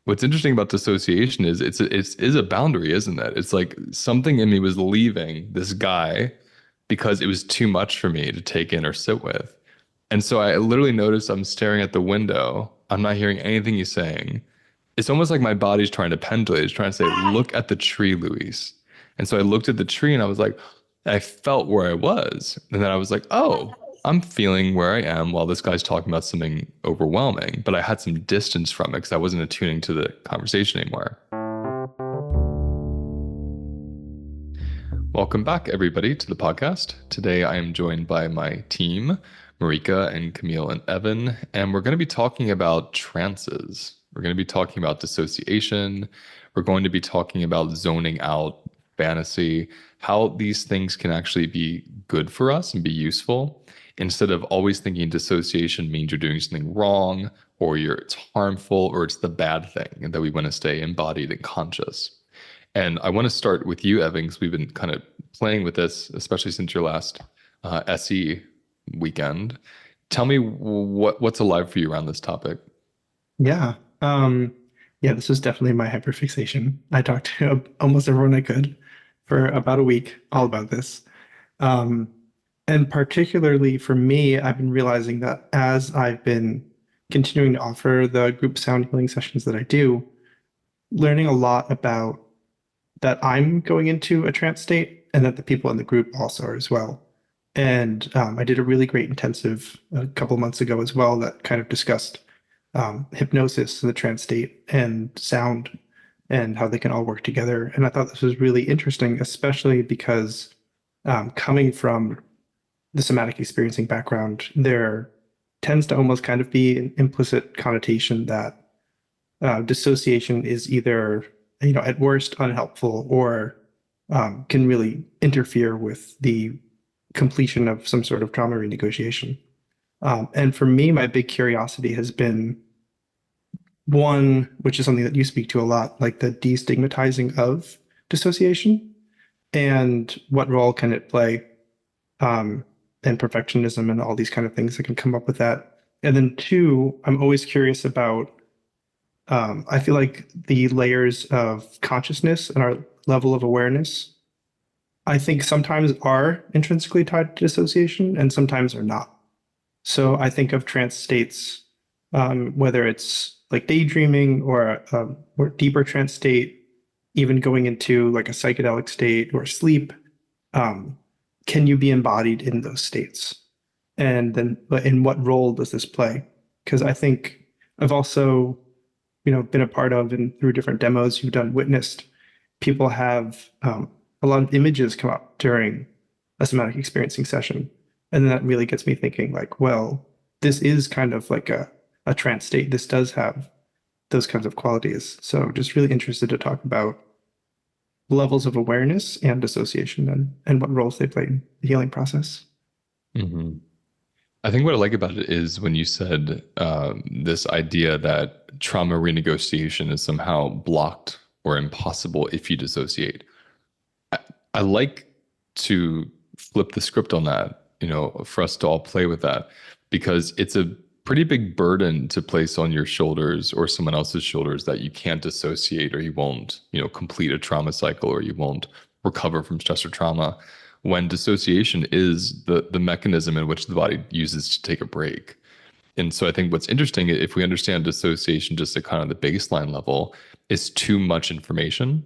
What's interesting about dissociation is it's a boundary, isn't it? It's like something in me was leaving this guy because it was too much for me to take in or sit with. And so I literally noticed I'm staring at the window. I'm not hearing anything he's saying. It's almost like my body's trying to pendulate. It's trying to say, look at the tree, Luis. And so I looked at the tree and I was like, I felt where I was. And then I was like, oh, I'm feeling where I am while this guy's talking about something overwhelming. But I had some distance from it because I wasn't attuning to the conversation anymore. Welcome back, everybody, to the podcast. Today I am joined by my team, Marika and Camille and Evan, and we're going to be talking about trances. We're going to be talking about dissociation. We're going to be talking about zoning out, fantasy, how these things can actually be good for us and be useful instead of always thinking dissociation means you're doing something wrong or it's harmful or it's the bad thing and that we want to stay embodied and conscious. And I want to start with you, Evan, because we've been kind of playing with this, especially since your last SE weekend. Tell me what's alive for you around this topic. Yeah. Yeah, this was definitely my hyperfixation. I talked to almost everyone I could for about a week all about this. Um, and particularly for me, I've been realizing that as I've been continuing to offer the group sound healing sessions that I do, learning a lot about that I'm going into a trance state and that the people in the group also are as well. And I did a really great intensive a couple months ago as well that kind of discussed hypnosis, the trance state, and sound, and how they can all work together. And I thought this was really interesting, especially because coming from the somatic experiencing background, there tends to almost kind of be an implicit connotation that dissociation is either, at worst unhelpful or can really interfere with the completion of some sort of trauma renegotiation. And for me, my big curiosity has been one, which is something that you speak to a lot, like the destigmatizing of dissociation and what role can it play, and perfectionism and all these kind of things that can come up with that. And then two, I'm always curious about, I feel like the layers of consciousness and our level of awareness, I think sometimes are intrinsically tied to dissociation and sometimes are not. So I think of trance states, whether it's like daydreaming or a more deeper trance state, even going into like a psychedelic state or sleep. Can you be embodied in those states? And then, but in what role does this play? Because I think I've also, been a part of and through different demos you've done, witnessed people have a lot of images come up during a somatic experiencing session. And then that really gets me thinking like, well, this is kind of like a trance state. This does have those kinds of qualities. So just really interested to talk about levels of awareness and dissociation and what roles they play in the healing process. hmm I think what I like about it is when you said this idea that trauma renegotiation is somehow blocked or impossible if you dissociate. I, I like to flip the script on that, for us to all play with that, because it's a pretty big burden to place on your shoulders or someone else's shoulders that you can't dissociate or you won't, complete a trauma cycle or you won't recover from stress or trauma when dissociation is the mechanism in which the body uses to take a break. And so I think what's interesting, if we understand dissociation just at kind of the baseline level, is too much information.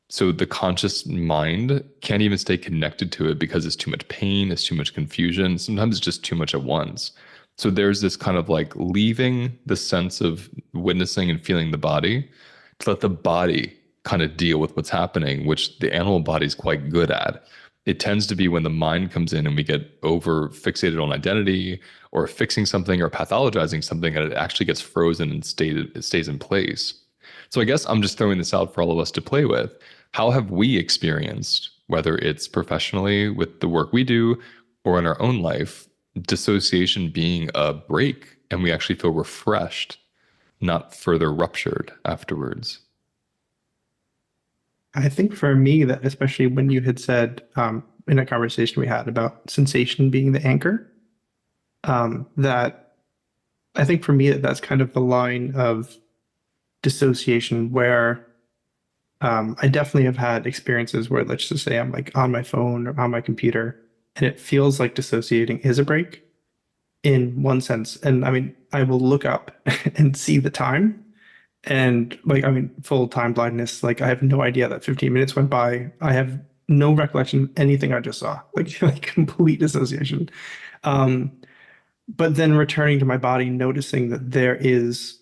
So the conscious mind can't even stay connected to it because it's too much pain, it's too much confusion. Sometimes it's just too much at once. So there's this kind of like leaving the sense of witnessing and feeling the body to let the body kind of deal with what's happening, which the animal body is quite good at. It tends to be when the mind comes in and we get over fixated on identity or fixing something or pathologizing something that it actually gets frozen and it stays in place. So I guess I'm just throwing this out for all of us to play with. How have we experienced, whether it's professionally with the work we do or in our own life, dissociation being a break and we actually feel refreshed, not further ruptured afterwards? I think for me that especially when you had said in a conversation we had about sensation being the anchor, that I think for me that's kind of the line of dissociation where I definitely have had experiences where, let's just say I'm like on my phone or on my computer and it feels like dissociating is a break in one sense. And I mean, I will look up and see the time and like, I mean, full time blindness. Like I have no idea that 15 minutes went by. I have no recollection of anything I just saw, like complete dissociation. Um, but then returning to my body, noticing that there is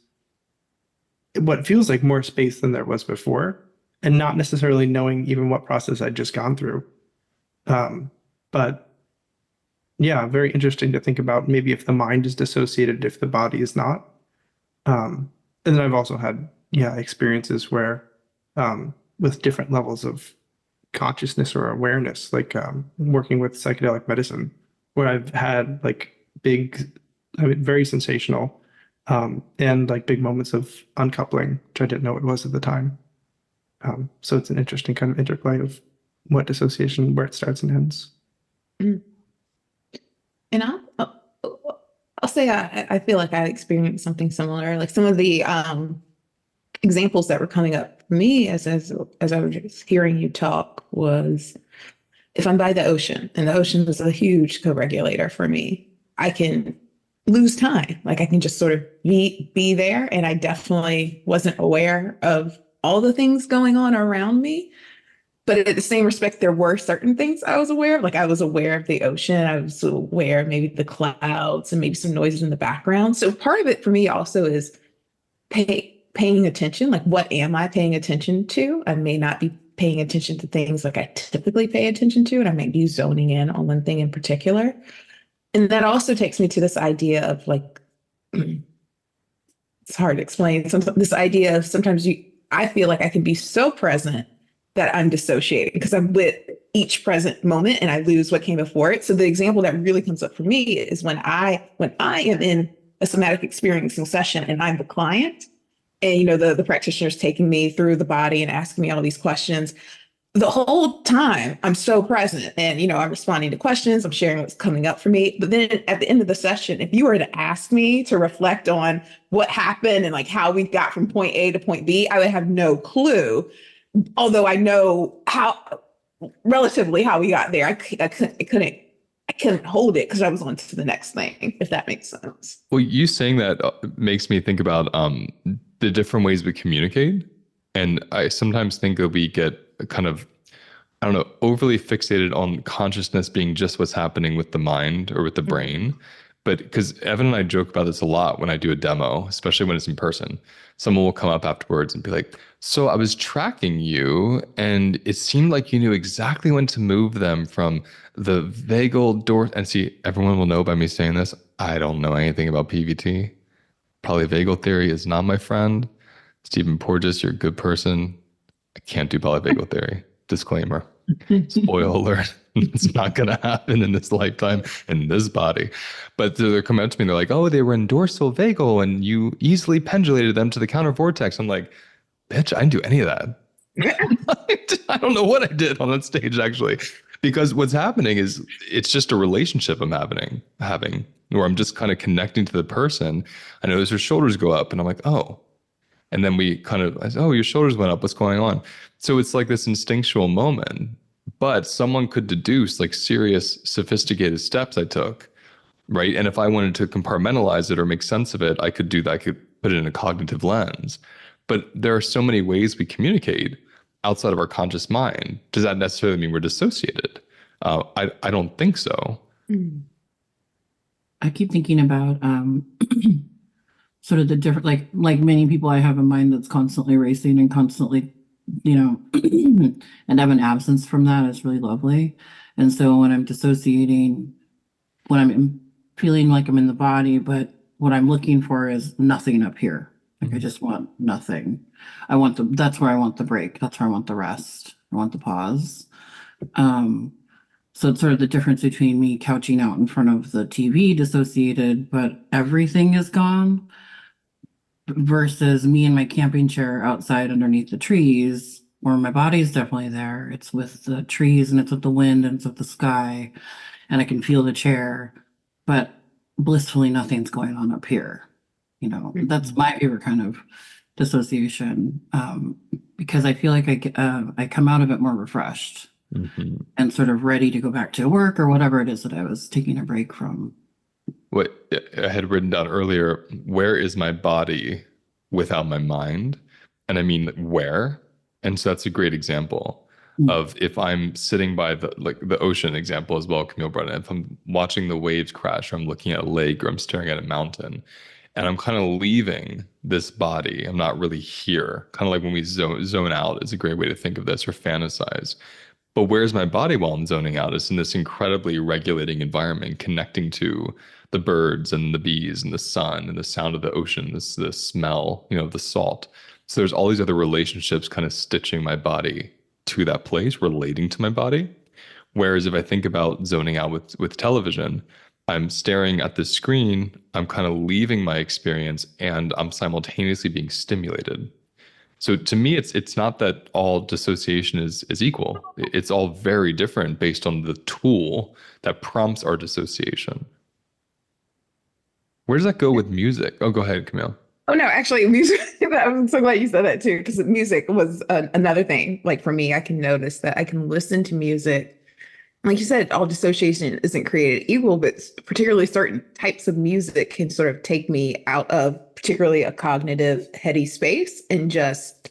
what feels like more space than there was before, and not necessarily knowing even what process I'd just gone through. But yeah, very interesting to think about maybe if the mind is dissociated, if the body is not. And then I've also had, yeah, experiences where with different levels of consciousness or awareness, like working with psychedelic medicine, where I've had like big, I mean, very sensational and like big moments of uncoupling, which I didn't know it was at the time. So it's an interesting kind of interplay of what dissociation, where it starts and ends. Mm. And I'll say I feel like I experienced something similar. Like some of the examples that were coming up for me as I was just hearing you talk was if I'm by the ocean, and the ocean is a huge co-regulator for me, I can lose time. Like I can just sort of be there, and I definitely wasn't aware of all the things going on around me. But at the same respect, there were certain things I was aware of. Like I was aware of the ocean. I was aware of maybe the clouds and maybe some noises in the background. So part of it for me also is paying attention. Like what am I paying attention to? I may not be paying attention to things like I typically pay attention to, and I might be zoning in on one thing in particular. And that also takes me to this idea of like, it's hard to explain. This idea of sometimes I feel like I can be so present that I'm dissociating because I'm with each present moment and I lose what came before it. So the example that really comes up for me is when I am in a somatic experiencing session and I'm the client, and the practitioner is taking me through the body and asking me all these questions. The whole time I'm so present and I'm responding to questions, I'm sharing what's coming up for me. But then at the end of the session, if you were to ask me to reflect on what happened and like how we got from point A to point B, I would have no clue. Although I know relatively how we got there. I couldn't hold it because I was on to the next thing, if that makes sense. Well, you saying that makes me think about the different ways we communicate. And I sometimes think that we get kind of, I don't know, overly fixated on consciousness being just what's happening with the mind or with the brain. But because Evan and I joke about this a lot when I do a demo, especially when it's in person, someone will come up afterwards and be like, so I was tracking you and it seemed like you knew exactly when to move them from the vagal door. And see, everyone will know by me saying this, I don't know anything about PVT. Polyvagal theory is not my friend. Stephen Porges, you're a good person. I can't do polyvagal theory. Disclaimer. Spoiler alert. It's not going to happen in this lifetime, in this body. But they're coming up to me and they're like, oh, they were in dorsal vagal and you easily pendulated them to the counter vortex. I'm like, bitch, I didn't do any of that. I don't know what I did on that stage, actually. Because what's happening is it's just a relationship I'm having where I'm just kind of connecting to the person. I notice their shoulders go up and I'm like, oh. And then I said, oh, your shoulders went up. What's going on? So it's like this instinctual moment. But someone could deduce like serious, sophisticated steps I took, right? And if I wanted to compartmentalize it or make sense of it, I could do that. I could put it in a cognitive lens. But there are so many ways we communicate outside of our conscious mind. Does that necessarily mean we're dissociated? I don't think so. I keep thinking about sort of the different, like many people, I have a mind that's constantly racing and constantly, and have an absence from that is really lovely. And so when I'm dissociating, when I'm feeling like I'm in the body, but what I'm looking for is nothing up here. Like I just want nothing. That's where I want the break. That's where I want the rest. I want the pause. So it's sort of the difference between me couching out in front of the TV dissociated, but everything is gone, versus me in my camping chair outside underneath the trees, where my body's definitely there. It's with the trees and it's with the wind and it's with the sky, and I can feel the chair, but blissfully nothing's going on up here. That's my favorite kind of dissociation, because I feel like I come out of it more refreshed and sort of ready to go back to work or whatever it is that I was taking a break from. What I had written down earlier, where is my body without my mind? And I mean, where? And so that's a great example of if I'm sitting by the ocean example as well, Camille brought it. If I'm watching the waves crash, or I'm looking at a lake, or I'm staring at a mountain, and I'm kind of leaving this body, I'm not really here. Kind of like when we zone out is a great way to think of this, or fantasize. But where's my body while I'm zoning out? It's in this incredibly regulating environment, connecting to the birds and the bees and the sun and the sound of the ocean, the smell, the salt. So there's all these other relationships kind of stitching my body to that place, relating to my body. Whereas if I think about zoning out with television, I'm staring at the screen, I'm kind of leaving my experience, and I'm simultaneously being stimulated. So to me, it's not that all dissociation is equal. It's all very different based on the tool that prompts our dissociation. Where does that go with music? Oh, go ahead, Camille. Oh no, actually, music. I'm so glad you said that too, because music was another thing. Like for me, I can notice that I can listen to music. Like you said, all dissociation isn't created equal, but particularly certain types of music can sort of take me out of particularly a cognitive heady space and just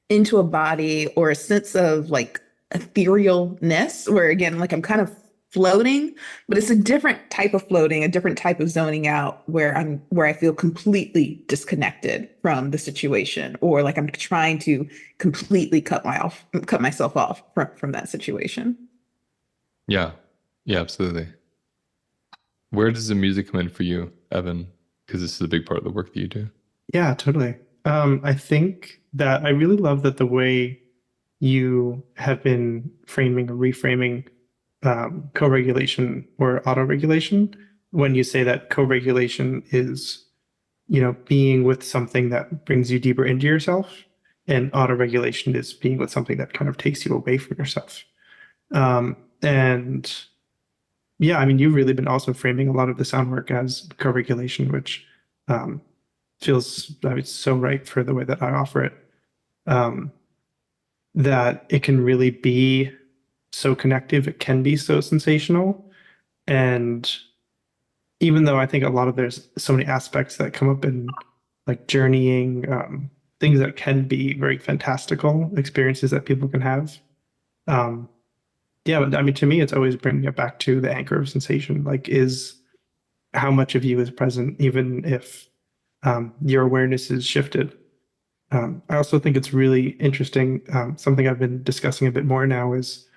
into a body or a sense of like etherealness, where again, like I'm kind of floating, but it's a different type of floating, a different type of zoning out where I feel completely disconnected from the situation, or like I'm trying to completely cut myself off from that situation. Yeah, absolutely. Where does the music come in for you, Evan? Because this is a big part of the work that you do. Yeah, totally. I think that I really love that the way you have been framing or reframing co-regulation or autoregulation, when you say that co-regulation is, being with something that brings you deeper into yourself, and autoregulation is being with something that kind of takes you away from yourself. And yeah, I mean, you've really been also framing a lot of the sound work as co-regulation, which feels so right for the way that I offer it. That it can really be so connective, it can be so sensational. And even though I think there's so many aspects that come up in like journeying, things that can be very fantastical experiences that people can have. Yeah, but I mean, to me, it's always bringing it back to the anchor of sensation. Like, is how much of you is present, even if your awareness is shifted. I also think it's really interesting. Something I've been discussing a bit more now is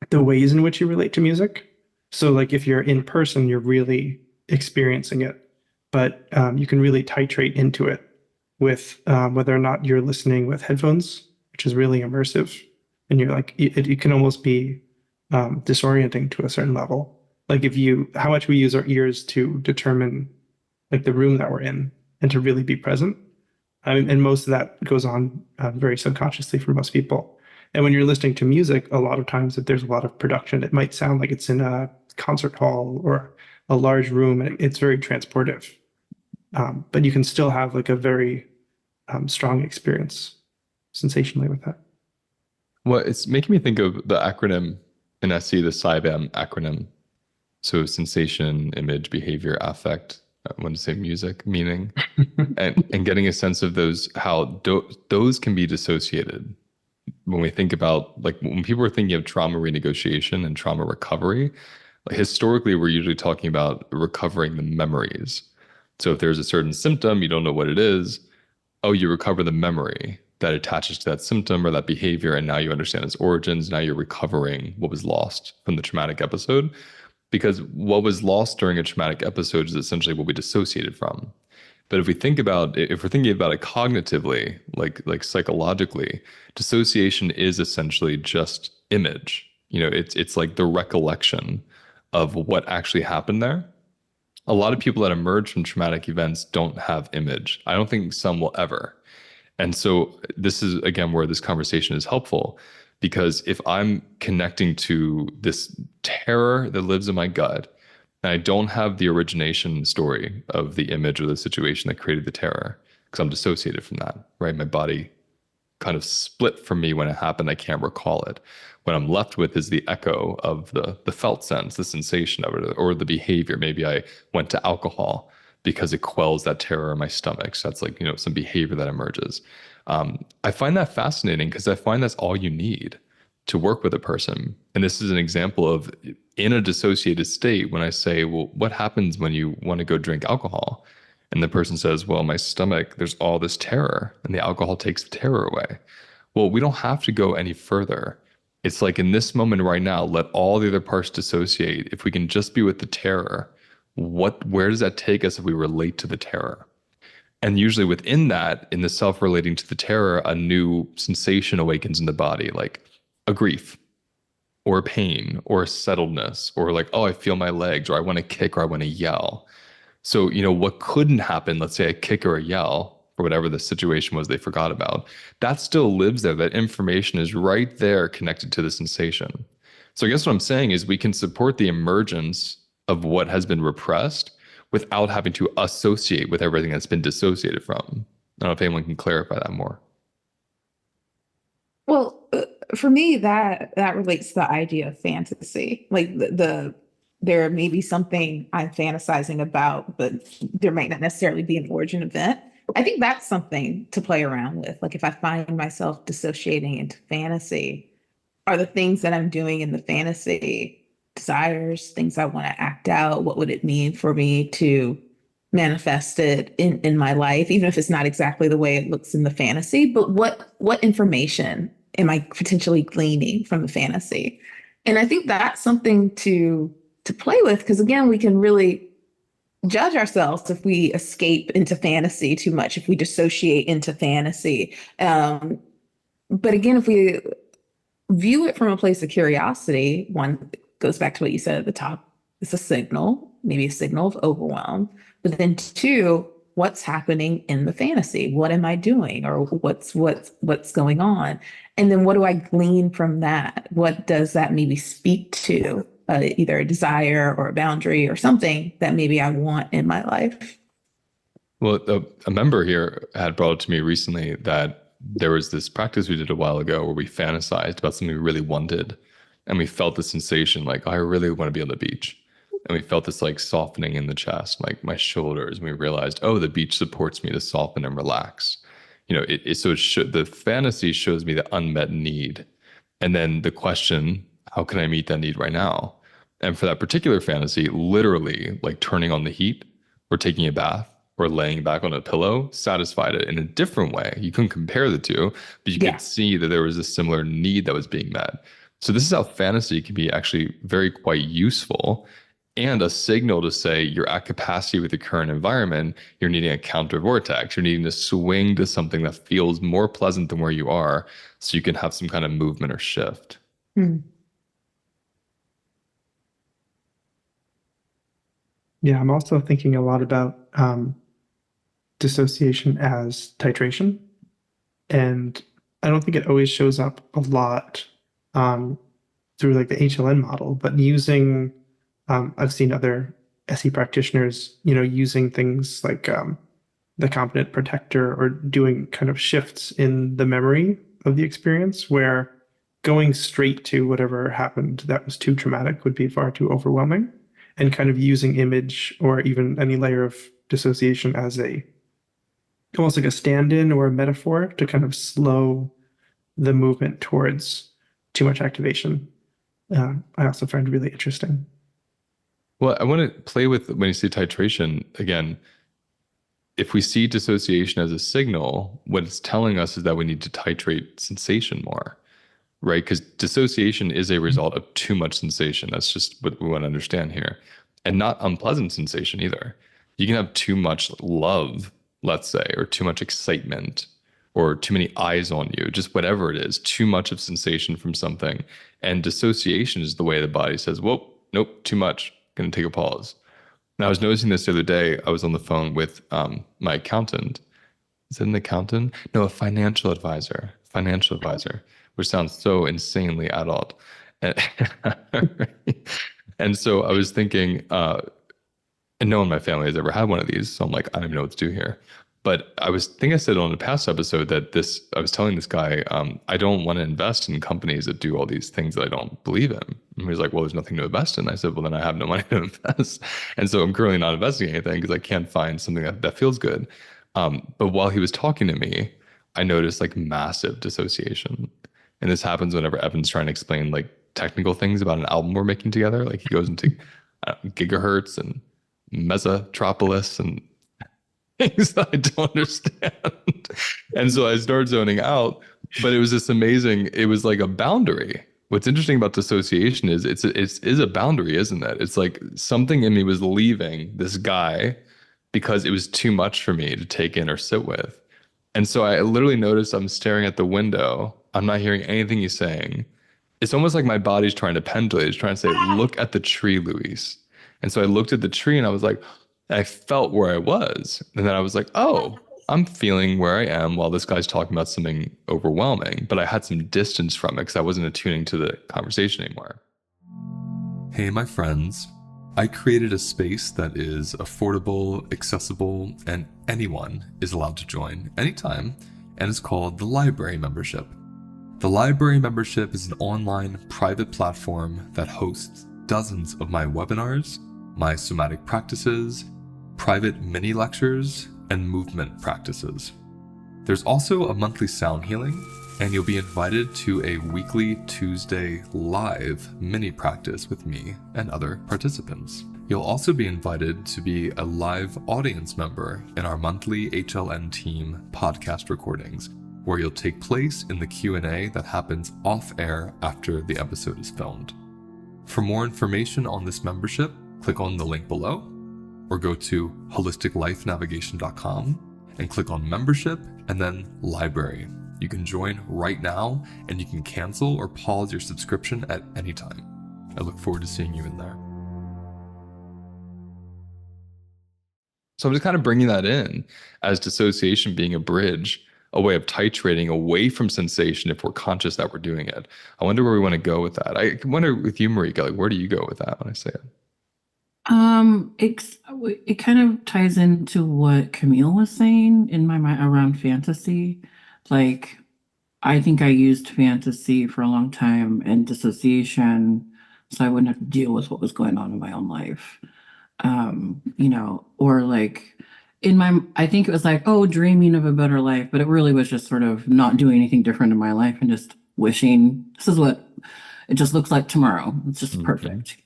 the ways in which you relate to music. So, like, if you're in person, you're really experiencing it, but you can really titrate into it with whether or not you're listening with headphones, which is really immersive. And you're like, it can almost be disorienting to a certain level. Like how much we use our ears to determine like the room that we're in and to really be present. And most of that goes on very subconsciously for most people. And when you're listening to music, a lot of times if there's a lot of production, it might sound like it's in a concert hall or a large room, and it's very transportive. But you can still have like a very strong experience sensationally with that. Well, it's making me think of the acronym in SE, the SIBAM acronym. So sensation, image, behavior, affect. I want to say music, meaning, and getting a sense of those, how those can be dissociated. When we think about, like, when people are thinking of trauma renegotiation and trauma recovery, like, historically, we're usually talking about recovering the memories. So if there's a certain symptom, you don't know what it is, you recover the memory that attaches to that symptom or that behavior, and now you understand its origins. Now you're recovering what was lost from the traumatic episode, because what was lost during a traumatic episode is essentially what we dissociated from. But if we're thinking about it cognitively, like psychologically, dissociation is essentially just image. It's like the recollection of what actually happened there. A lot of people that emerge from traumatic events don't have image. I don't think some will ever. And so this is, again, where this conversation is helpful, because if I'm connecting to this terror that lives in my gut, and I don't have the origination story of the image or the situation that created the terror, because I'm dissociated from that, right? My body kind of split from me when it happened. I can't recall it. What I'm left with is the echo of the felt sense, the sensation of it, or the behavior. Maybe I went to alcohol because it quells that terror in my stomach. So that's like, some behavior that emerges. I find that fascinating because I find that's all you need to work with a person. And this is an example of in a dissociated state, when I say, well, what happens when you want to go drink alcohol? And the person says, well, my stomach, there's all this terror, and the alcohol takes the terror away. Well, we don't have to go any further. It's like in this moment right now, let all the other parts dissociate. If we can just be with the terror, where does that take us if we relate to the terror? And usually within that, in the self relating to the terror, a new sensation awakens in the body, like a grief or a pain or a settledness, or like, oh, I feel my legs, or I want to kick, or I want to yell. So, what couldn't happen, let's say a kick or a yell, or whatever the situation was they forgot about, that still lives there. That information is right there connected to the sensation. So I guess what I'm saying is we can support the emergence of what has been repressed without having to associate with everything that's been dissociated from. I don't know if anyone can clarify that more. Well, for me, that relates to the idea of fantasy. Like there may be something I'm fantasizing about, but there might not necessarily be an origin event. I think that's something to play around with. Like if I find myself dissociating into fantasy, are the things that I'm doing in the fantasy desires, things I want to act out? What would it mean for me to manifest it in my life, even if it's not exactly the way it looks in the fantasy? But what information am I potentially gleaning from the fantasy? And I think that's something to play with, because again, we can really judge ourselves if we escape into fantasy too much, if we dissociate into fantasy. But again, if we view it from a place of curiosity, one goes back to what you said at the top. It's a signal, maybe a signal of overwhelm. But then two, what's happening in the fantasy? What am I doing? Or what's going on? And then what do I glean from that? What does that maybe speak to? Either a desire or a boundary or something that maybe I want in my life. Well, a member here had brought it to me recently that there was this practice we did a while ago where we fantasized about something we really wanted. And we felt the sensation like, oh, I really want to be on the beach. And we felt this like softening in the chest, like my shoulders. And we realized, oh, the beach supports me to soften and relax. The fantasy shows me the unmet need. And then the question, how can I meet that need right now? And for that particular fantasy, literally like turning on the heat or taking a bath or laying back on a pillow satisfied it in a different way. You couldn't compare the two, but you could see that there was a similar need that was being met. So this is how fantasy can be actually very quite useful and a signal to say you're at capacity with the current environment. You're needing a counter vortex. You're needing to swing to something that feels more pleasant than where you are so you can have some kind of movement or shift. Yeah, I'm also thinking a lot about dissociation as titration. And I don't think it always shows up a lot through like the HLN model, but using, I've seen other SE practitioners, using things like the competent protector or doing kind of shifts in the memory of the experience where going straight to whatever happened that was too traumatic would be far too overwhelming, and kind of using image or even any layer of dissociation as almost like a stand-in or a metaphor to kind of slow the movement towards too much activation. I also find really interesting. Well, I want to play with when you say titration again. If we see dissociation as a signal, what it's telling us is that we need to titrate sensation more, right? Because dissociation is a result of too much sensation. That's just what we want to understand here. And not unpleasant sensation either. You can have too much love, let's say, or too much excitement, or too many eyes on you, just whatever it is, too much of sensation from something. And dissociation is the way the body says, whoa, nope, too much, gonna take a pause. And I was noticing this the other day. I was on the phone with my accountant. Is it an accountant? No, a financial advisor, which sounds so insanely adult. And so I was thinking, and no one in my family has ever had one of these. So I'm like, I don't even know what to do here. But I think I said on a past episode that I was telling this guy, I don't want to invest in companies that do all these things that I don't believe in. And he was like, well, there's nothing to invest in. I said, well, then I have no money to invest. And so I'm currently not investing in anything because I can't find something that feels good. But while he was talking to me, I noticed like massive dissociation. And this happens whenever Evan's trying to explain like technical things about an album we're making together. Like he goes into gigahertz and mesotropolis and things that I don't understand. And so I started zoning out, but it was this amazing, it was like a boundary. What's interesting about dissociation is it's a boundary, isn't it? It's like something in me was leaving this guy because it was too much for me to take in or sit with. And so I literally noticed I'm staring at the window. I'm not hearing anything he's saying. It's almost like my body's trying to pendulate. It's trying to say, look at the tree, Luis. And so I looked at the tree and I was like, I felt where I was. And then I was like, oh, I'm feeling where I am while this guy's talking about something overwhelming. But I had some distance from it because I wasn't attuning to the conversation anymore. Hey, my friends. I created a space that is affordable, accessible, and anyone is allowed to join anytime, and it's called the Library Membership. The Library Membership is an online private platform that hosts dozens of my webinars, my somatic practices, private mini lectures, and movement practices. There's also a monthly sound healing, and you'll be invited to a weekly Tuesday live mini practice with me and other participants. You'll also be invited to be a live audience member in our monthly HLN team podcast recordings, where you'll take place in the Q&A that happens off air after the episode is filmed. For more information on this membership, click on the link below, or go to holisticlifenavigation.com and click on membership and then library. You can join right now and you can cancel or pause your subscription at any time. I look forward to seeing you in there. So I'm just kind of bringing that in as dissociation being a bridge, a way of titrating away from sensation if we're conscious that we're doing it. I wonder where we want to go with that. I wonder with you, Marika, like where do you go with that when I say it? It kind of ties into what Camille was saying in my mind around fantasy. Like, I think I used fantasy for a long time and dissociation, so I wouldn't have to deal with what was going on in my own life. Or like I think it was like, oh, dreaming of a better life, but it really was just sort of not doing anything different in my life and just wishing this is what it just looks like tomorrow. It's just perfect.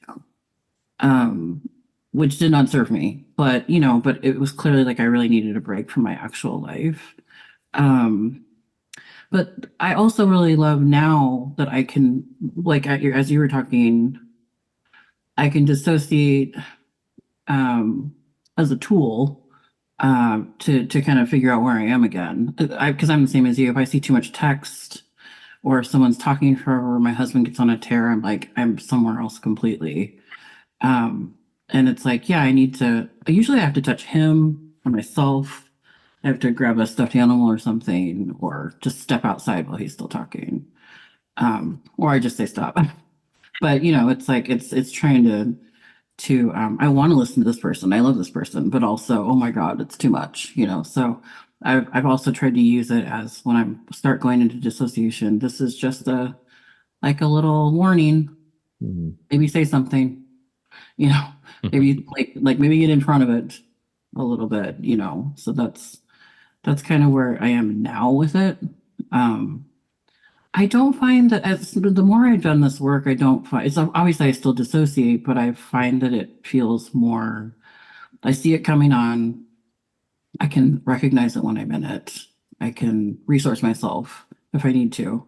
Which did not serve me, but it was clearly like I really needed a break from my actual life. But I also really love now that I can, like as you were talking, I can dissociate as a tool to kind of figure out where I am again. Because I'm the same as you. If I see too much text or if someone's talking forever, or my husband gets on a tear, I'm somewhere else completely. And it's like, yeah, usually I have to touch him or myself. I have to grab a stuffed animal or something, or just step outside while he's still talking. Or I just say stop. But it's like, it's trying to I want to listen to this person. I love this person, but also, oh my God, it's too much, so I've also tried to use it as when I start going into dissociation, this is just a little warning. Mm-hmm. Maybe say something, maybe maybe get in front of it a little bit, so that's kind of where I am now with it. I don't find that the more I've done this work, I don't find it's obviously I still dissociate, but I find that it feels more, I see it coming on. I can recognize it when I'm in it. I can resource myself if I need to.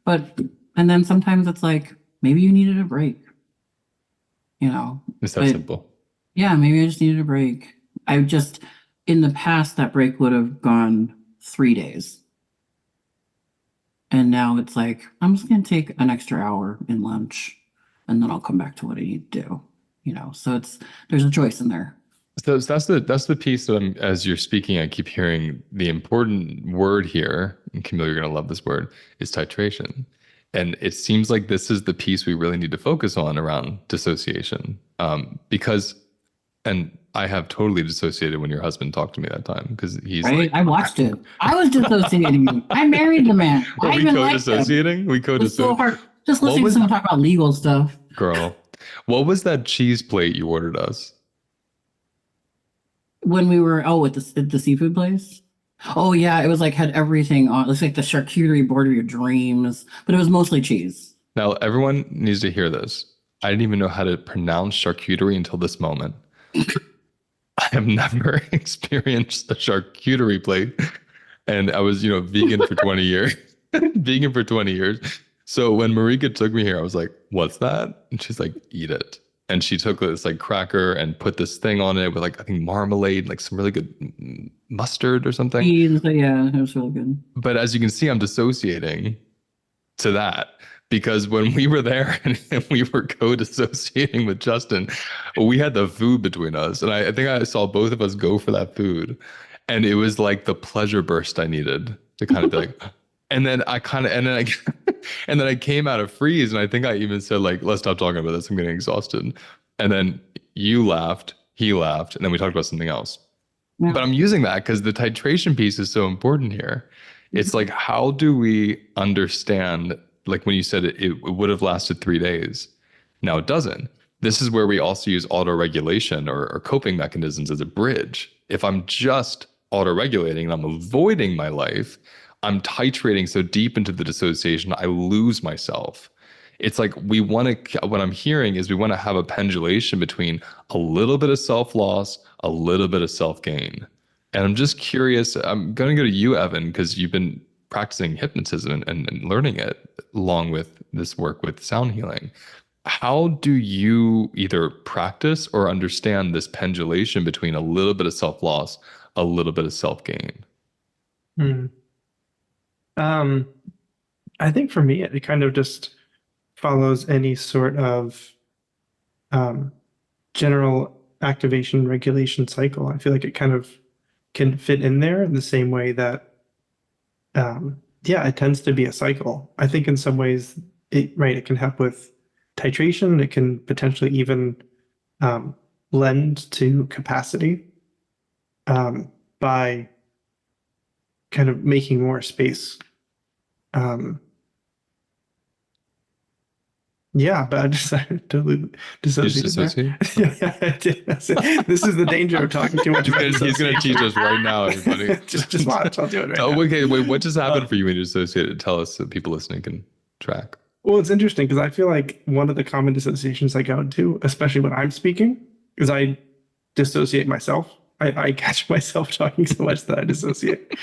And then sometimes it's like, maybe you needed a break, It's that simple. Yeah, maybe I just needed a break. In the past, that break would have gone 3 days. And now it's like, I'm just going to take an extra hour in lunch and then I'll come back to what I need to do, so there's a choice in there. So that's the piece that as you're speaking, I keep hearing the important word here, and Camille, you're going to love this word, is titration. And it seems like this is the piece we really need to focus on around dissociation. Because And I have totally dissociated when your husband talked to me that time because he's Right? like, I watched it. I was dissociating. I married the man. were I we even liked him. co-dissociating? We It was so co-dissociated. hard. Just What listening to was, someone talk about legal stuff. girl, what was that cheese plate you ordered us? When we were at the seafood place. Oh yeah, it was like had everything on. It was like the charcuterie board of your dreams, but it was mostly cheese. Now, everyone needs to hear this. I didn't even know how to pronounce charcuterie until this moment. I have never experienced a charcuterie plate. And I was, vegan for 20 years. Vegan for 20 years. So when Marika took me here, I was like, what's that? And she's like, eat it. And she took this like cracker and put this thing on it with like, I think marmalade, like some really good mustard or something. Cheese, yeah, it was really good. But as you can see, I'm dissociating to that because when we were there and we were co-dissociating with Justin, we had the food between us. And I think I saw both of us go for that food. And it was like the pleasure burst I needed to kind of be like, and then I and then I came out of freeze. And I think I even said like, let's stop talking about this. I'm getting exhausted. And then you laughed, he laughed, and then we talked about something else. Yeah. But I'm using that because the titration piece is so important here. It's like, how do we understand, like when you said it would have lasted 3 days. Now it doesn't. This is where we also use auto-regulation or coping mechanisms as a bridge. If I'm just auto-regulating and I'm avoiding my life, I'm titrating so deep into the dissociation, I lose myself. It's like what I'm hearing is we want to have a pendulation between a little bit of self-loss, a little bit of self-gain. And I'm just curious, I'm going to go to you, Evan, because you've been practicing hypnotism and learning it along with this work with sound healing. How do you either practice or understand this pendulation between a little bit of self-loss, a little bit of self-gain? I think for me, it kind of just follows any sort of general activation regulation cycle. I feel like it kind of can fit in there in the same way that, it tends to be a cycle. I think in some ways, it can help with titration. It can potentially even lend to capacity by kind of making more space. But I decided to dissociate. Yeah, I did. This is the danger of talking too much about He's going to teach us right now, everybody. just watch. I'll do it right now. Okay, wait, what just happened for you when you dissociated? Tell us so people listening can track. Well, it's interesting because I feel like one of the common dissociations I go into, especially when I'm speaking, is I dissociate myself. I catch myself talking so much that I dissociate.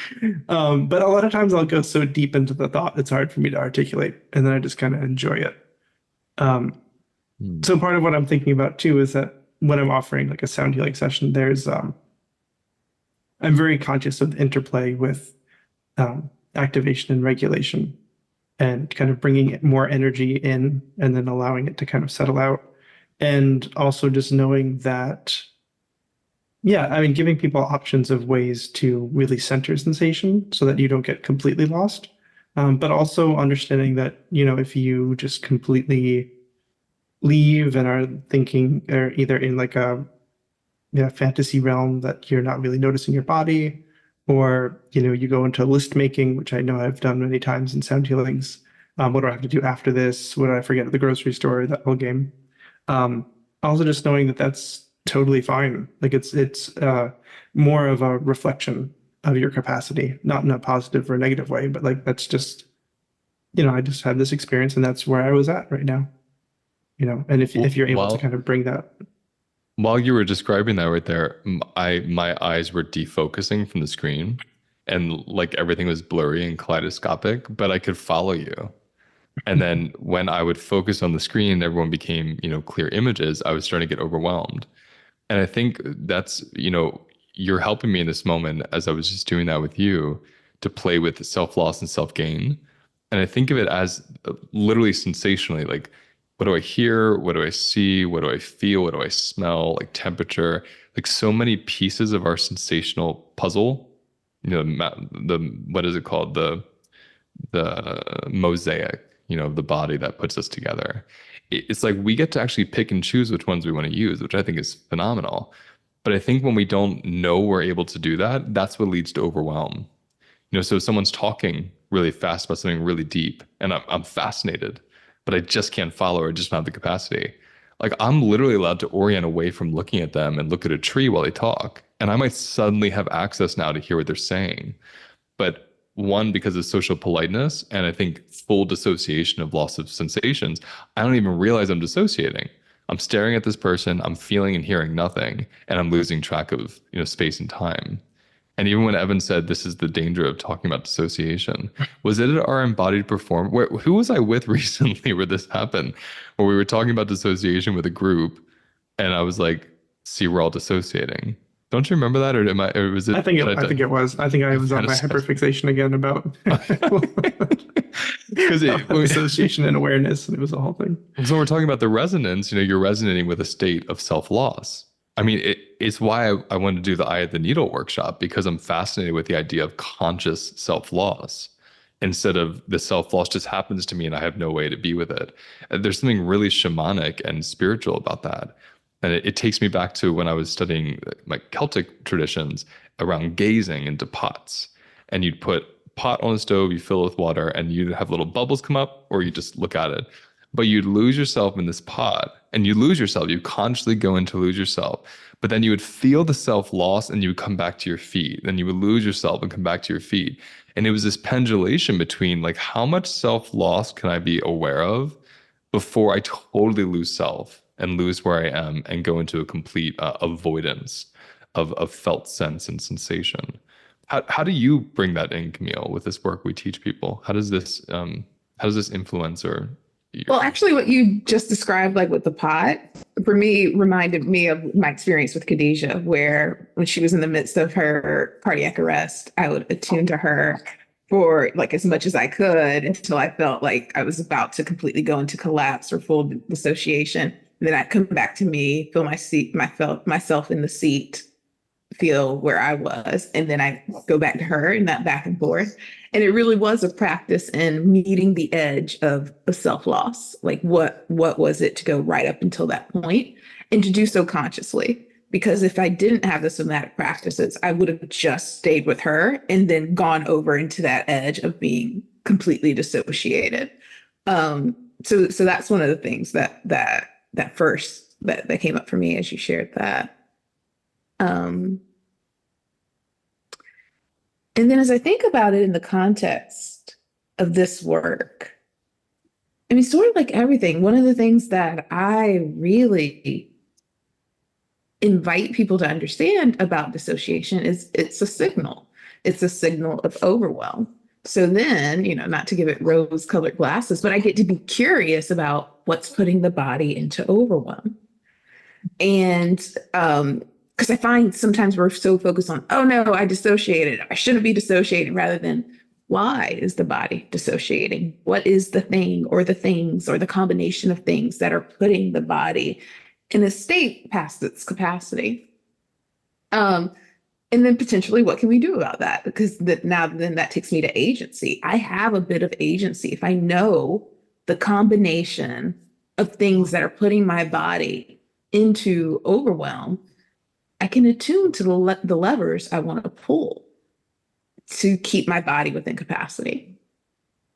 But a lot of times I'll go so deep into the thought, it's hard for me to articulate. And then I just kind of enjoy it. So part of what I'm thinking about too is that when I'm offering like a sound healing session, there's I'm very conscious of the interplay with activation and regulation and kind of bringing more energy in and then allowing it to kind of settle out. And also just knowing that, giving people options of ways to really center sensation so that you don't get completely lost. But also understanding that, if you just completely leave and are thinking or either in like a fantasy realm that you're not really noticing your body, or, you go into list making, which I know I've done many times in sound healings. What do I have to do after this? What did I forget at the grocery store? That whole game. Also just knowing that that's totally fine. Like it's more of a reflection of your capacity, not in a positive or negative way, but like that's just, I just had this experience and that's where I was at right now. And if you're able to kind of bring that. While you were describing that right there, my eyes were defocusing from the screen and like everything was blurry and kaleidoscopic, but I could follow you. And then when I would focus on the screen and everyone became, clear images, I was starting to get overwhelmed. And I think that's, you're helping me in this moment as I was just doing that with you to play with self-loss and self-gain. And I think of it as literally sensationally, like, what do I hear? What do I see? What do I feel? What do I smell? Like temperature, like so many pieces of our sensational puzzle, what is it called? The mosaic, the body that puts us together. It's like we get to actually pick and choose which ones we want to use, which I think is phenomenal. But I think when we don't know we're able to do that, that's what leads to overwhelm. So someone's talking really fast about something really deep, and I'm fascinated, but I just can't follow or just don't have the capacity. Like I'm literally allowed to orient away from looking at them and look at a tree while they talk. And I might suddenly have access now to hear what they're saying. But one, because of social politeness, and I think full dissociation of loss of sensations, I don't even realize I'm dissociating. I'm staring at this person, I'm feeling and hearing nothing, and I'm losing track of, space and time. And even when Evan said this is the danger of talking about dissociation, was it at our embodied perform? Who was I with recently where this happened? Where we were talking about dissociation with a group, and I was like, "See, we're all dissociating." Don't you remember that, or am I? Or was it? I think it was. I think I was on my hyperfixation again about because dissociation and awareness, and it was a whole thing. So we're talking about the resonance. You're resonating with a state of self-loss. I mean, it's why I wanted to do the Eye of the Needle workshop, because I'm fascinated with the idea of conscious self-loss instead of the self-loss just happens to me and I have no way to be with it. There's something really shamanic and spiritual about that. And it takes me back to when I was studying my Celtic traditions around gazing into pots. And you'd put pot on the stove, you fill it with water, and you'd have little bubbles come up, or you just look at it. But you'd lose yourself in this pot, and you lose yourself. You consciously go in to lose yourself. But then you would feel the self-loss, and you would come back to your feet. Then you would lose yourself and come back to your feet. And it was this pendulation between like, how much self-loss can I be aware of before I totally lose self and lose where I am and go into a complete avoidance of felt sense and sensation. How do you bring that in, Camille, with this work we teach people? How does this influence or? Well, actually, what you just described, like with the pot, for me, reminded me of my experience with Khadijah, where when she was in the midst of her cardiac arrest, I would attune to her for like as much as I could until I felt like I was about to completely go into collapse or full dissociation. Then I'd come back to me, feel my seat, felt myself in the seat, feel where I was, and then I go back to her and that back and forth. And it really was a practice in meeting the edge of self-loss. Like what was it to go right up until that point and to do so consciously? Because if I didn't have the somatic practices, I would have just stayed with her and then gone over into that edge of being completely dissociated. So that's one of the things that came up for me as you shared that. And then as I think about it in the context of this work, I mean, sort of like everything, one of the things that I really invite people to understand about dissociation is it's a signal. It's a signal of overwhelm. So then, not to give it rose-colored glasses, but I get to be curious about what's putting the body into overwhelm. And because I find sometimes we're so focused on, oh no, I dissociated. I shouldn't be dissociating, rather than why is the body dissociating? What is the thing or the things or the combination of things that are putting the body in a state past its capacity? And then potentially, what can we do about that? Because then that takes me to agency. I have a bit of agency. If I know the combination of things that are putting my body into overwhelm, I can attune to the levers I want to pull to keep my body within capacity.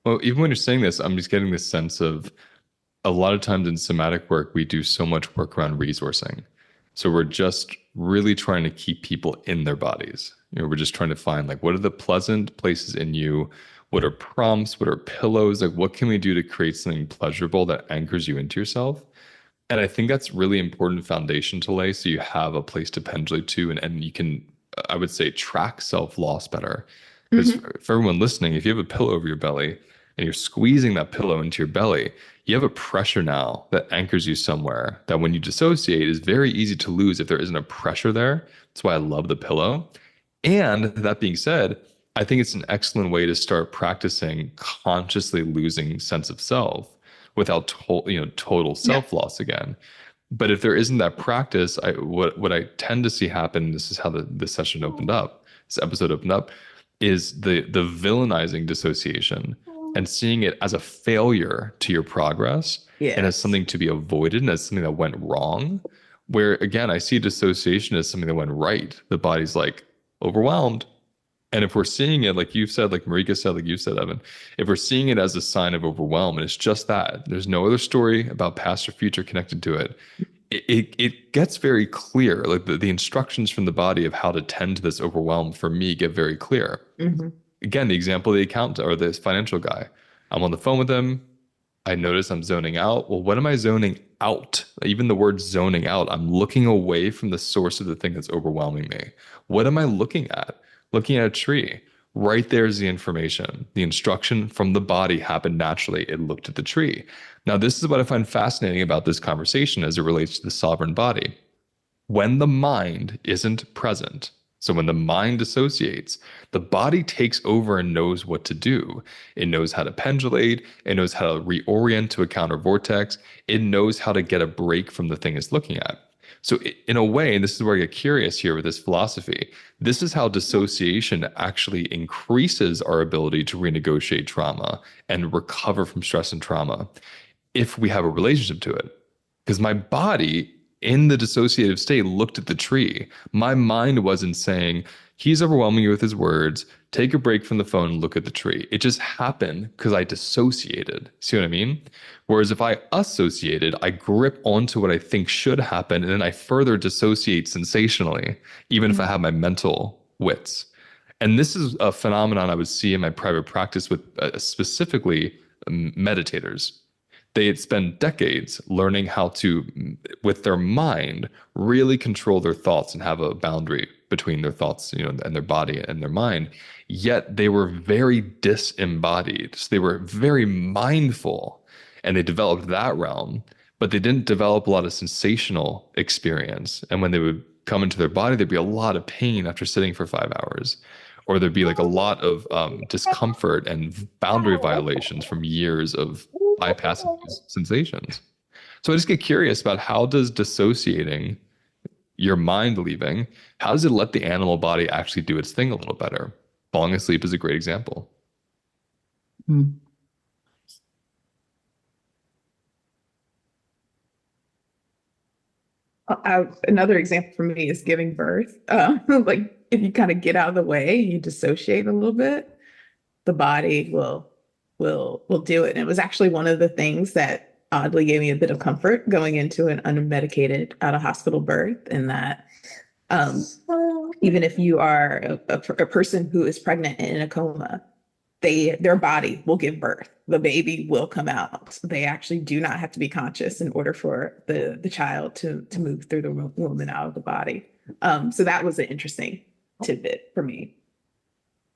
Well, even when you're saying this, I'm just getting this sense of a lot of times in somatic work, we do so much work around resourcing. So we're just really trying to keep people in their bodies. We're just trying to find like, what are the pleasant places in you? What are prompts? What are pillows? Like, what can we do to create something pleasurable that anchors you into yourself? And I think that's really important foundation to lay, so you have a place to pendulate to, and you can, I would say, track self-loss better. Because for everyone listening, if you have a pillow over your belly and you're squeezing that pillow into your belly, you have a pressure now that anchors you somewhere that when you dissociate is very easy to lose if there isn't a pressure there. That's why I love the pillow. And that being said, I think it's an excellent way to start practicing consciously losing sense of self without total self-loss again. But if there isn't that practice, what I tend to see happen, this is how this session opened up, this episode opened up, is the villainizing dissociation and seeing it as a failure to your progress and as something to be avoided and as something that went wrong, Where again, I see dissociation as something that went right. The body's like overwhelmed. And if we're seeing it, like you've said, like Marika said, like you said, Evan, if we're seeing it as a sign of overwhelm, and it's just that, there's no other story about past or future connected to it, it gets very clear. Like the instructions from the body of how to tend to this overwhelm for me get very clear. Mm-hmm. Again, the example of the accountant or this financial guy, I'm on the phone with him. I notice I'm zoning out. Well, what am I zoning out? Even the word zoning out, I'm looking away from the source of the thing that's overwhelming me. What am I looking at? Looking at a tree. Right there's the information. The instruction from the body happened naturally. It looked at the tree. Now, this is what I find fascinating about this conversation as it relates to the sovereign body. When the mind isn't present, so when the mind dissociates, the body takes over and knows what to do. It knows how to pendulate. It knows how to reorient to a counter vortex. It knows how to get a break from the thing it's looking at. So in a way, and this is where I get curious here with this philosophy, this is how dissociation actually increases our ability to renegotiate trauma and recover from stress and trauma if we have a relationship to it. Because my body in the dissociative state looked at the tree. My mind wasn't saying, he's overwhelming you with his words, take a break from the phone and look at the tree. It just happened because I dissociated. See what I mean? Whereas if I associated, I grip onto what I think should happen, and then I further dissociate sensationally, even if I have my mental wits. And this is a phenomenon I would see in my private practice with specifically meditators. They had spent decades learning how to, with their mind, really control their thoughts and have a boundary between their thoughts, and their body and their mind. Yet they were very disembodied. So they were very mindful, and they developed that realm, but they didn't develop a lot of sensational experience. And when they would come into their body, there'd be a lot of pain after sitting for 5 hours. Or there'd be like a lot of discomfort and boundary violations from years of bypassing those sensations. So I just get curious about, how does dissociating, your mind leaving, how does it let the animal body actually do its thing a little better? Falling asleep is a great example. Mm. Another example for me is giving birth. Like if you kind of get out of the way, you dissociate a little bit, the body will do it. And it was actually one of the things that oddly gave me a bit of comfort going into an unmedicated out of hospital birth, in that even if you are a person who is pregnant and in a coma, their body will give birth. The baby will come out. They actually do not have to be conscious in order for the child to move through the womb and out of the body. So that was an interesting tidbit for me.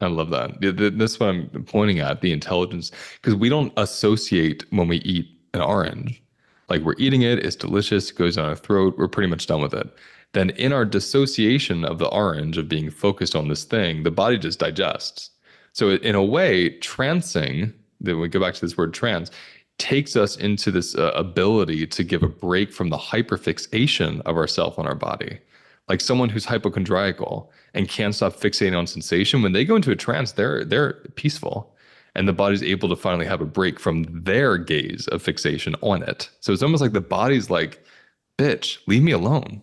I love that. That's what I'm pointing at, the intelligence, because we don't associate when we eat an orange. Like, we're eating it, it's delicious, it goes down our throat, we're pretty much done with it. Then in our dissociation of the orange, of being focused on this thing, the body just digests. So in a way, trancing, then we go back to this word trance, takes us into this ability to give a break from the hyperfixation of ourself on our body. Like someone who's hypochondriacal and can't stop fixating on sensation, when they go into a trance, they're peaceful, and the body's able to finally have a break from their gaze of fixation on it. So it's almost like the body's like, bitch, leave me alone.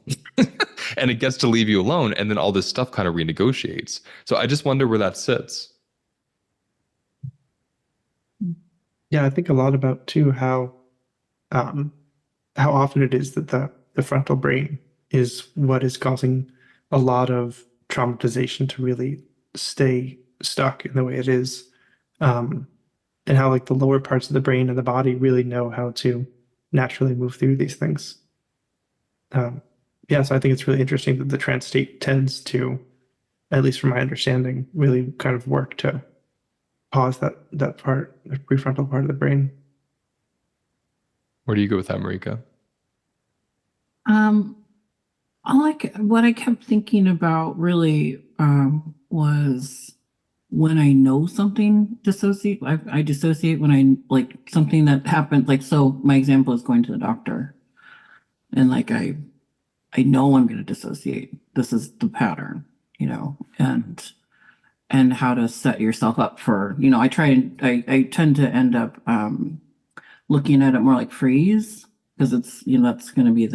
And it gets to leave you alone, and then all this stuff kind of renegotiates. So I just wonder where that sits. Yeah, I think a lot about too how often it is that the frontal brain is what is causing a lot of traumatization to really stay stuck in the way it is, and how like the lower parts of the brain and the body really know how to naturally move through these things. Yeah, so I think it's really interesting that the trance state tends to, at least from my understanding, really kind of work to pause that part, the prefrontal part of the brain. Where do you go with that, Marika? What I kept thinking about really was when I know something dissociate. I dissociate when I like something that happened. Like, so my example is going to the doctor, and like I know I'm going to dissociate. This is the pattern, and how to set yourself up for, I tend to end up looking at it more like freeze, because it's, that's going to be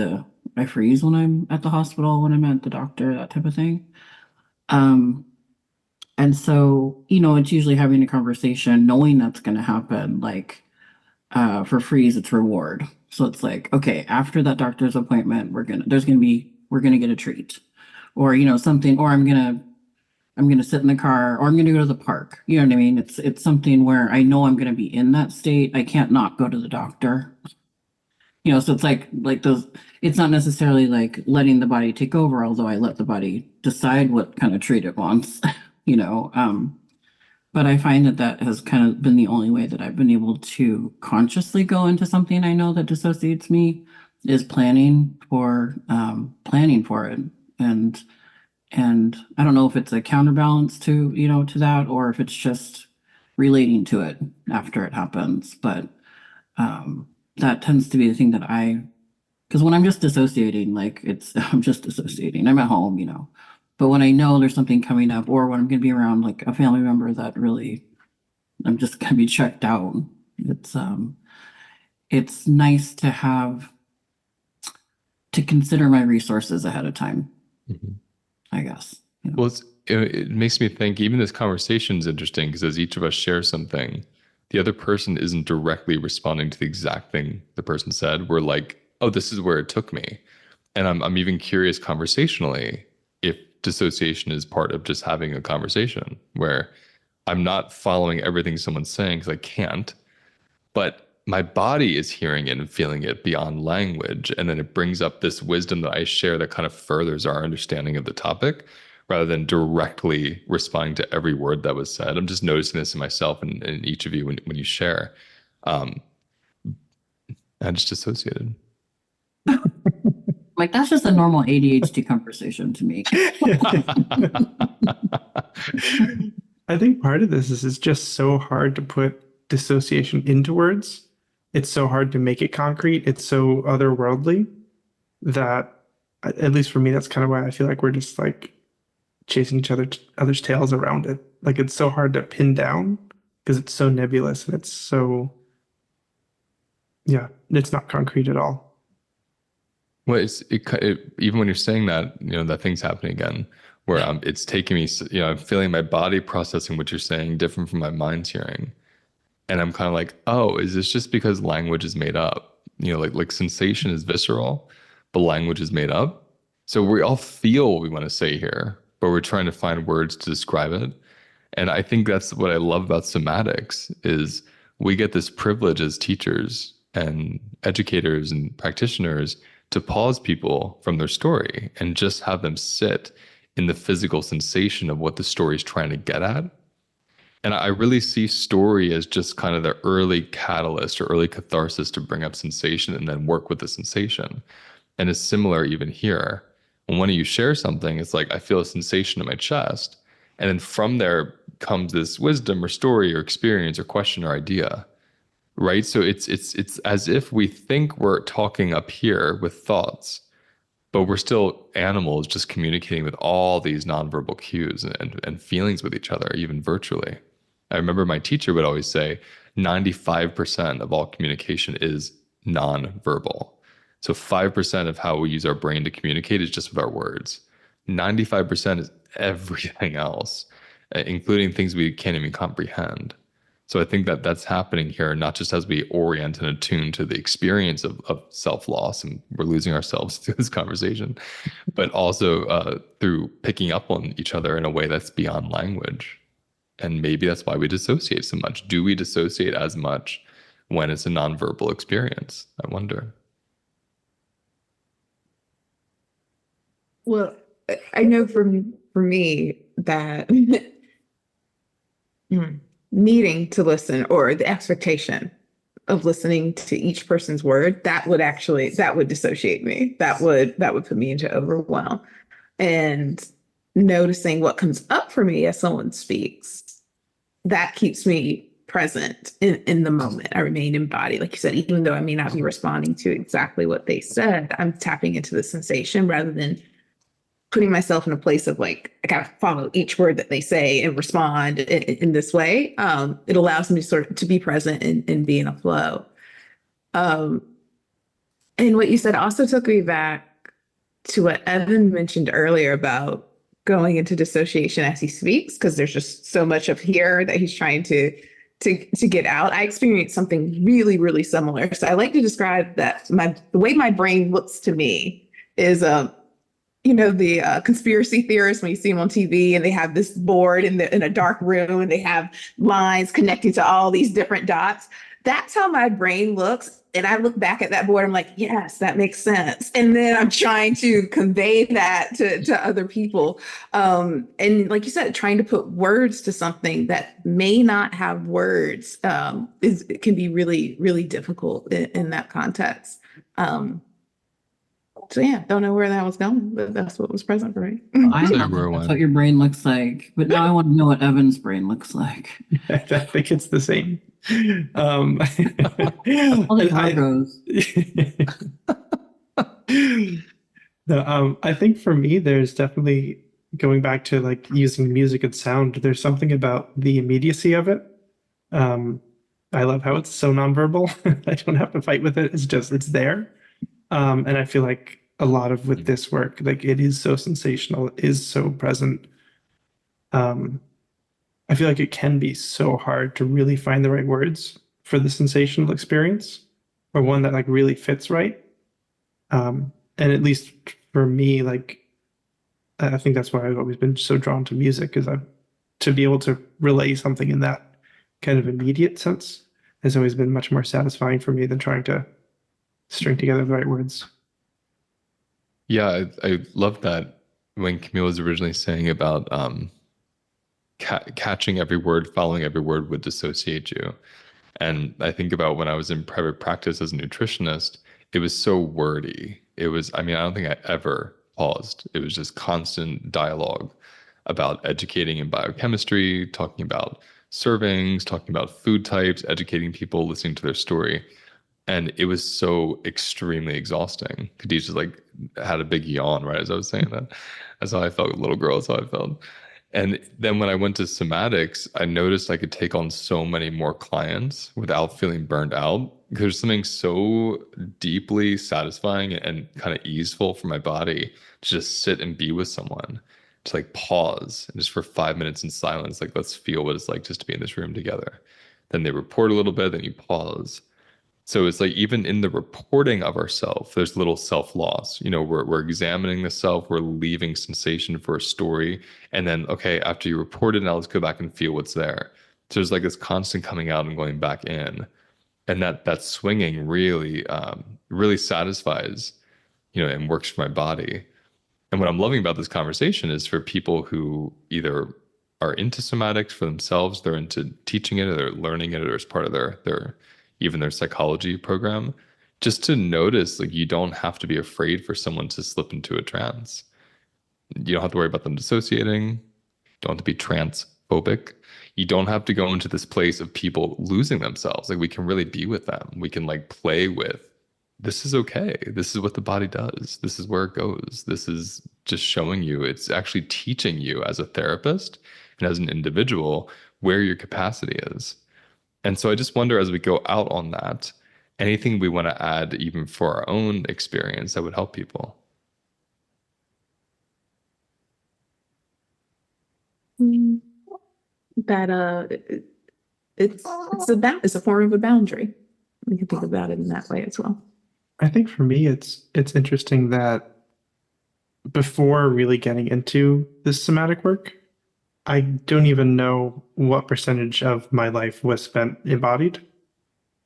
I freeze when I'm at the hospital, when I'm at the doctor, that type of thing. And so, it's usually having a conversation, knowing that's going to happen. Like, for freeze, it's reward. So it's like, okay, after that doctor's appointment, we're gonna get a treat, or something, or I'm gonna sit in the car, or I'm gonna go to the park. You know what I mean? It's something where I know I'm gonna be in that state. I can't not go to the doctor. So it's like those. It's not necessarily like letting the body take over, although I let the body decide what kind of treat it wants. you know. But I find that has kind of been the only way that I've been able to consciously go into something I know that dissociates me, is planning for it. And I don't know if it's a counterbalance to, to that, or if it's just relating to it after it happens. But that tends to be the thing that because when I'm just dissociating, I'm just dissociating. I'm at home. But when I know there's something coming up, or when I'm going to be around like a family member that really, I'm just going to be checked out. It's nice to consider my resources ahead of time, I guess. Well, it makes me think even this conversation is interesting because as each of us share something, the other person isn't directly responding to the exact thing the person said. We're like, oh, this is where it took me. And I'm even curious conversationally if dissociation is part of just having a conversation where I'm not following everything someone's saying because I can't, but my body is hearing it and feeling it beyond language. And then it brings up this wisdom that I share that kind of furthers our understanding of the topic rather than directly responding to every word that was said. I'm just noticing this in myself and in each of you when you share. I just dissociated. Like, that's just a normal ADHD conversation to me. I think part of this is it's just so hard to put dissociation into words. It's so hard to make it concrete. It's so otherworldly that, at least for me, that's kind of why I feel like we're just like chasing other's tails around it. Like, it's so hard to pin down because it's so nebulous and it's so, it's not concrete at all. Well, even when you're saying that, that thing's happening again, where it's taking me, I'm feeling my body processing what you're saying different from my mind's hearing. And I'm kind of like, oh, is this just because language is made up? Like sensation is visceral, but language is made up. So we all feel what we want to say here, but we're trying to find words to describe it. And I think that's what I love about somatics is we get this privilege as teachers and educators and practitioners to pause people from their story and just have them sit in the physical sensation of what the story is trying to get at. And I really see story as just kind of the early catalyst or early catharsis to bring up sensation and then work with the sensation. And it's similar even here. When one of you shares something, it's like I feel a sensation in my chest. And then from there comes this wisdom or story or experience or question or idea. Right. So it's as if we think we're talking up here with thoughts, but we're still animals just communicating with all these nonverbal cues and feelings with each other, even virtually. I remember my teacher would always say 95% of all communication is nonverbal. So 5% of how we use our brain to communicate is just with our words. 95% is everything else, including things we can't even comprehend. So I think that that's happening here, not just as we orient and attune to the experience of self-loss, and we're losing ourselves through this conversation, but also through picking up on each other in a way that's beyond language. And maybe that's why we dissociate so much. Do we dissociate as much when it's a nonverbal experience? I wonder. Well, I know for me that needing to listen, or the expectation of listening to each person's word, that would dissociate me. That would put me into overwhelm. And noticing what comes up for me as someone speaks, that keeps me present in the moment. I remain embodied. Like you said, even though I may not be responding to exactly what they said, I'm tapping into the sensation rather than putting myself in a place of like, I gotta follow each word that they say and respond in this way. It allows me to be present and be in a flow. And what you said also took me back to what Evan mentioned earlier about going into dissociation as he speaks, because there's just so much of here that he's trying to get out. I experienced something really, really similar. So I like to describe that the way my brain looks to me is the conspiracy theorists when you see them on TV and they have this board in a dark room and they have lines connecting to all these different dots. That's how my brain looks. And I look back at that board, I'm like, yes, that makes sense. And then I'm trying to convey that to other people. And like you said, trying to put words to something that may not have words it can be really, really difficult in that context. So yeah, don't know where that was going, but that's what was present for me. I So know where that's one- what your brain looks like, but now I want to know what Evan's brain looks like. I think it's the same. All the cargoes. No, I think for me, there's definitely going back to like using music and sound. There's something about the immediacy of it. I love how it's so nonverbal. I don't have to fight with it. It's there. And I feel like a lot of with this work, like it is so sensational, it is so present. I feel like it can be so hard to really find the right words for the sensational experience, or one that like really fits right. And at least for me, like I think that's why I've always been so drawn to music, is to be able to relay something in that kind of immediate sense has always been much more satisfying for me than trying to string together the right words. Yeah, I love that when Camille was originally saying about catching every word, following every word would dissociate you. And I think about when I was in private practice as a nutritionist, it was so wordy. It was, I mean, I don't think I ever paused. It was just constant dialogue about educating in biochemistry, talking about servings, talking about food types, educating people, listening to their story. And it was so extremely exhausting. Khadija just like had a big yawn right as I was saying that. That's how I felt. Little girl, that's how I felt. And then when I went to somatics, I noticed I could take on so many more clients without feeling burned out. There's something so deeply satisfying and kind of easeful for my body to just sit and be with someone, to like pause and just for 5 minutes in silence, like let's feel what it's like just to be in this room together. Then they report a little bit, then you pause. So it's like even in the reporting of ourself, there's little self-loss. You know, we're examining the self, we're leaving sensation for a story. And then, okay, after you report it, now let's go back and feel what's there. So there's like this constant coming out and going back in. And that swinging really, really satisfies, you know, and works for my body. And what I'm loving about this conversation is for people who either are into somatics for themselves, they're into teaching it, or they're learning it, or as part of their even their psychology program, just to notice like you don't have to be afraid for someone to slip into a trance. You don't have to worry about them dissociating. You don't have to be transphobic. You don't have to go into this place of people losing themselves. Like we can really be with them. We can like play with, this is okay. This is what the body does. This is where it goes. This is just showing you, it's actually teaching you as a therapist and as an individual where your capacity is. And so I just wonder, as we go out on that, anything we want to add even for our own experience that would help people. That it's a form of a boundary. We can think about it in that way as well. I think for me, it's interesting that before really getting into this somatic work, I don't even know what percentage of my life was spent embodied.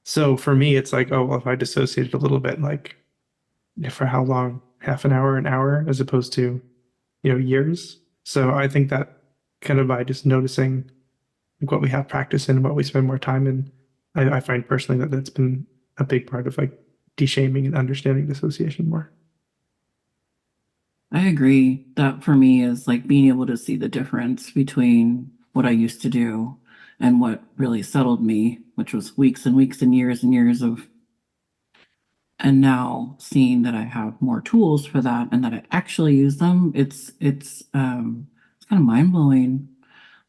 So for me, it's like, oh, well, if I dissociated a little bit, like for how long? Half an hour, as opposed to, years. So I think that kind of by just noticing like what we have practice in, what we spend more time in, I find personally that that's been a big part of like de-shaming and understanding dissociation more. I agree. That for me is like being able to see the difference between what I used to do and what really settled me, which was weeks and weeks and years of, and now seeing that I have more tools for that and that I actually use them, it's kind of mind blowing,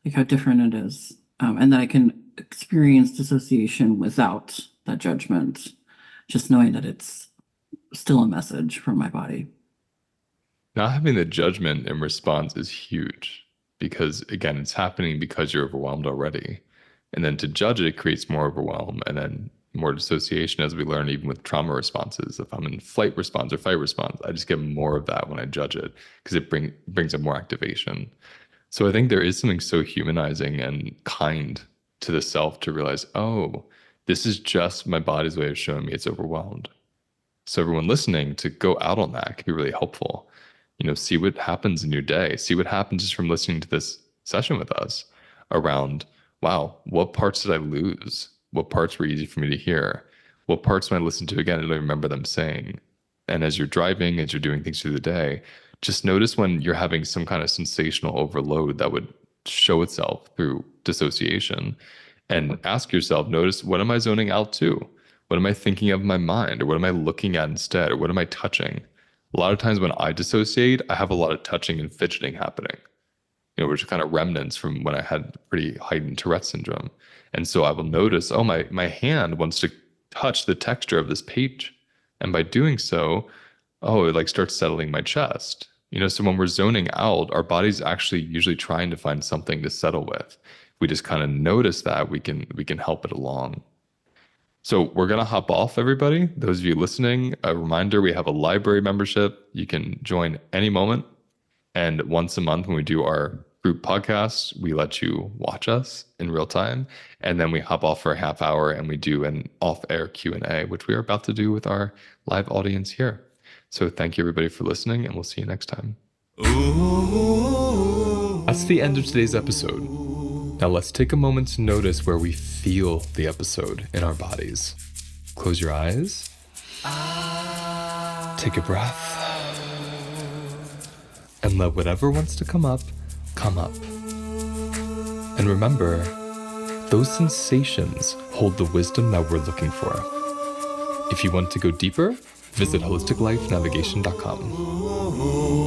like how different it is, and that I can experience dissociation without that judgment, just knowing that it's still a message from my body. not having the judgment in response is huge because, again, it's happening because you're overwhelmed already. And then to judge it creates more overwhelm and then more dissociation, as we learn even with trauma responses. If I'm in flight response or fight response, I just get more of that when I judge it because it brings up more activation. So I think there is something so humanizing and kind to the self to realize, oh, this is just my body's way of showing me it's overwhelmed. So everyone listening, to go out on that can be really helpful. See what happens in your day. See what happens just from listening to this session with us around, wow, what parts did I lose? What parts were easy for me to hear? What parts when I listen to again, I don't remember them saying. And as you're driving, as you're doing things through the day, just notice when you're having some kind of sensational overload that would show itself through dissociation, and ask yourself, notice, what am I zoning out to? What am I thinking of in my mind? Or what am I looking at instead? Or what am I touching? A lot of times when I dissociate, I have a lot of touching and fidgeting happening, which are kind of remnants from when I had pretty heightened Tourette syndrome. And so I will notice, oh, my hand wants to touch the texture of this page. And by doing so, oh, it like starts settling my chest. So when we're zoning out, our body's actually usually trying to find something to settle with. If we just kind of notice that, we can help it along. So we're going to hop off, everybody. Those of you listening, a reminder, we have a library membership. You can join any moment. And once a month when we do our group podcasts, we let you watch us in real time. And then we hop off for a half hour and we do an off-air Q&A, which we are about to do with our live audience here. So thank you, everybody, for listening, and we'll see you next time. That's the end of today's episode. Now let's take a moment to notice where we feel the episode in our bodies. Close your eyes. Take a breath. And let whatever wants to come up, come up. And remember, those sensations hold the wisdom that we're looking for. If you want to go deeper, visit holisticlifenavigation.com.